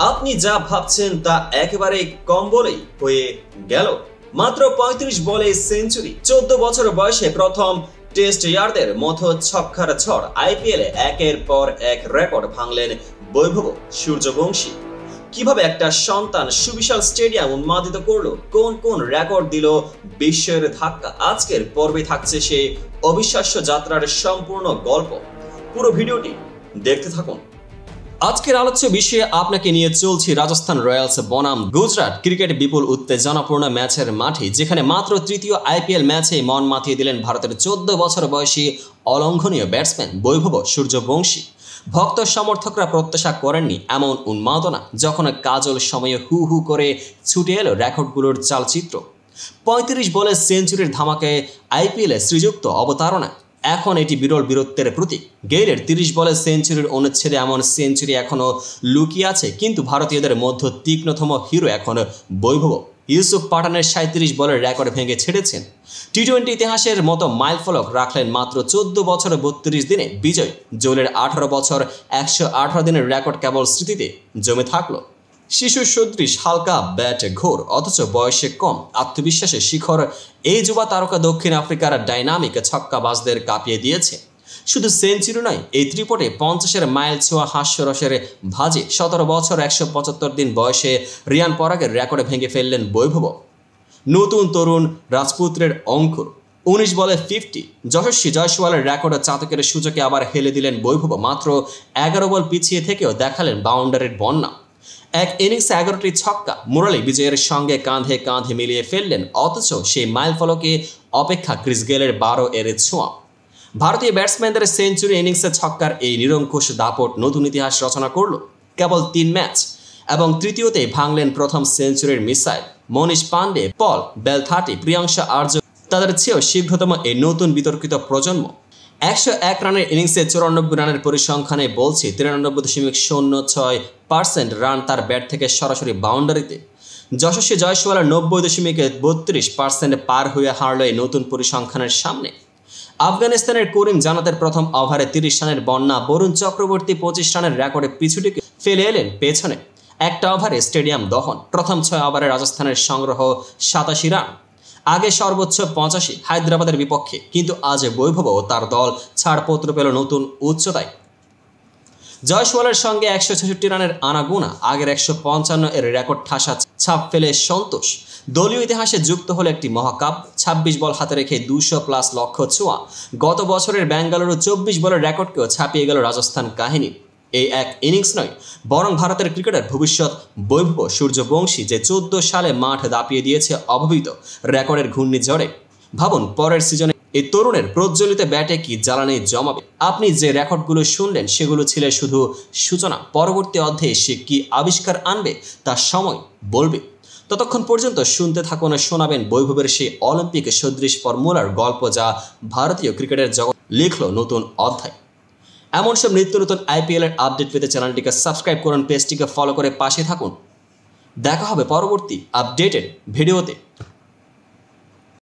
আপনি যা ভাবছেন তা একেবারে কম বলেই হয়ে গেল। মাত্র ৩৫ বলে সেঞ্চুরি, ১৪ বছর বয়সে প্রথম টেস্ট ইয়ারদের মতো ছক্কার ঝড়। আইপিএলে একের পর এক রেকর্ড ভাঙলেন বৈভব সূর্যবংশী। কিভাবে একটা সন্তান সুবিশাল স্টেডিয়াম উন্মাদিত করলো, কোন কোন রেকর্ড দিল বিশ্বের ধাক্কা, আজকের পর্বে থাকছে সেই অবিশ্বাস্য যাত্রার সম্পূর্ণ গল্প। পুরো ভিডিওটি দেখতে থাকুন। আজকের আলোচ্য বিষয়ে আপনাকে নিয়ে চলছি রাজস্থান রয়্যালস বনাম গুজরাট ক্রিকেট বিপুল উত্তেজনাপূর্ণ ম্যাচের মাঠে, যেখানে মাত্র তৃতীয় আইপিএল ম্যাচে মন মাতিয়ে দিলেন ভারতের ১৪ বছর বয়সী অলঙ্ঘনীয় ব্যাটসম্যান বৈভব সূর্যবংশী। ভক্ত সমর্থকরা প্রত্যাশা করেননি এমন উন্মাদনা, যখন কাজল সময়ে হু হু করে ছুটে এলো রেকর্ডগুলোর চালচিত্র। ৩৫ বলে সেঞ্চুরির ধামাকে আইপিএলে শ্রীযুক্ত অবতারণা। এখন এটি বিরল বীরত্বের প্রতীক। গেইলের ৩০ বলে সেঞ্চুরির অনুচ্ছেদে এমন সেঞ্চুরি এখনও লুকিয়ে আছে, কিন্তু ভারতীয়দের মধ্যে তীক্ষ্ণতম হিরো এখন বৈভব। ইউসুফ পাঠানের ৩৭ বলের রেকর্ড ভেঙে ছেড়েছেন। টি-20 ইতিহাসের মতো মাইলফলক রাখলেন মাত্র ১৪ বছর ৩২ দিনে বিজয়। জোলের ১৮ বছর ১১৮ দিনের রেকর্ড কেবল স্মৃতিতে জমে থাকলো। শিশু সদৃশ হালকা ব্যাট ঘোর, অথচ বয়সে কম, আত্মবিশ্বাসের শিখর এই যুবা তারকা দক্ষিণ আফ্রিকার ডাইনামিক ছক্কাবাজদের কাঁপিয়ে দিয়েছে। শুধু সেঞ্চুরি নয়, এই ত্রিপটে ৫০-এর মাইল ছোঁয়া হাস্যরসের ভাজে ১৭ বছর ১৭৫ দিন বয়সে রিয়ান পরাগের রেকর্ড ভেঙে ফেললেন বৈভব। নতুন তরুণ রাজপুত্রের অঙ্কুর ১৯ বলে ৫০। যশস্বী জয়সওয়ালের রেকর্ড চাতকের সূচকে আবার হেলে দিলেন বৈভব। মাত্র ১১ বল পিছিয়ে থেকেও দেখালেন বাউন্ডারির বন্যা। এক ইনিংসে ১১টি ছক্কা, মুরালি বিজয়ের সঙ্গে কাঁধে কাঁধে মিলিয়ে ফেললেন। অথচ সেই মাইল ফলকে অপেক্ষা ক্রিস গেলের ১২ ছোঁয়া। ভারতীয় ব্যাটসম্যানদের সেঞ্চুরি ইনিংসে ছক্কার এই নিরঙ্কুশ দাপট নতুন ইতিহাস রচনা করল। কেবল ৩ ম্যাচ এবং তৃতীয়তেই ভাঙলেন প্রথম সেঞ্চুরির মিসাইল। মনীষ পান্ডে, পল বেলথাটি, প্রিয়াংশা আর্য তাদের চেয়েও শীঘ্রতম এই নতুন বিতর্কিত প্রজন্ম। ১০১ রানের ইনিংসে ৯৪ রানের পরিসংখ্যানে বলছি ৯৩.০৬% রান তার ব্যাট থেকে সরাসরি বাউন্ডারিতে। যশস্বী জয়সওয়ালের ৯০.৩২% পার হয়ে হারল এই নতুন পরিসংখ্যানের সামনে। আফগানিস্তানের করিম জানাতের প্রথম ওভারে ৩০ রানের বন্যা, বরুণ চক্রবর্তী ২৫ রানের রেকর্ডে পিছুটিকে ফেলে এলেন পেছনে। একটা ওভারে স্টেডিয়াম দহন। প্রথম ৬ ওভারে রাজস্থানের সংগ্রহ ৮৭ রান, আগে সর্বোচ্চ ৮৫ হায়দ্রাবাদের বিপক্ষে। কিন্তু আজ বৈভব ও তার দল ছাড়পত্র পেল নতুন উচ্চতায়। জয়সওয়ালের সঙ্গে ১৬৬ রানের আনাগোনা, আগের ১৫৫ রেকর্ড ঠাসা ছাপ ফেলে সন্তোষ। দলীয় ইতিহাসে যুক্ত হলো একটি মহাকাব্য। ২৬ বল হাতে রেখে ২০০+ লক্ষ্য ছোঁয়া। গত বছরের বেঙ্গালুরু ২৪ বলের রেকর্ডকেও ছাপিয়ে গেল রাজস্থান কাহিনী। এই এক ইনিংস নয়, বরং ভারতের ক্রিকেটের ভবিষ্যৎ বৈভব সূর্যবংশী, যে ১৪ সালে মাঠ দাপিয়ে দিয়েছে অভাবিত রেকর্ডের ঘূর্ণিঝড়ে। ভাবুন, পরের সিজনে এই তরুণের প্রজ্বলিত ব্যাটে কি জ্বালানি জমাবে। আপনি যে রেকর্ডগুলো শুনলেন সেগুলো ছিল শুধু সূচনা। পরবর্তী অধ্যায়ে সে কি আবিষ্কার আনবে তা সময় বলবে। ততক্ষণ পর্যন্ত শুনতে থাকুন, শোনাবেন বৈভবের সেই অলিম্পিক সদৃশ ফর্মুলার গল্প, যা ভারতীয় ক্রিকেটের জগৎ লিখল নতুন অধ্যায়। এমন সব নিত্য নতুন আইপিএলের আপডেট পেতে চ্যানেলটিকে সাবস্ক্রাইব করুন, পেজটিকে ফলো করে পাশে থাকুন। দেখা হবে পরবর্তী আপডেটেড ভিডিওতে।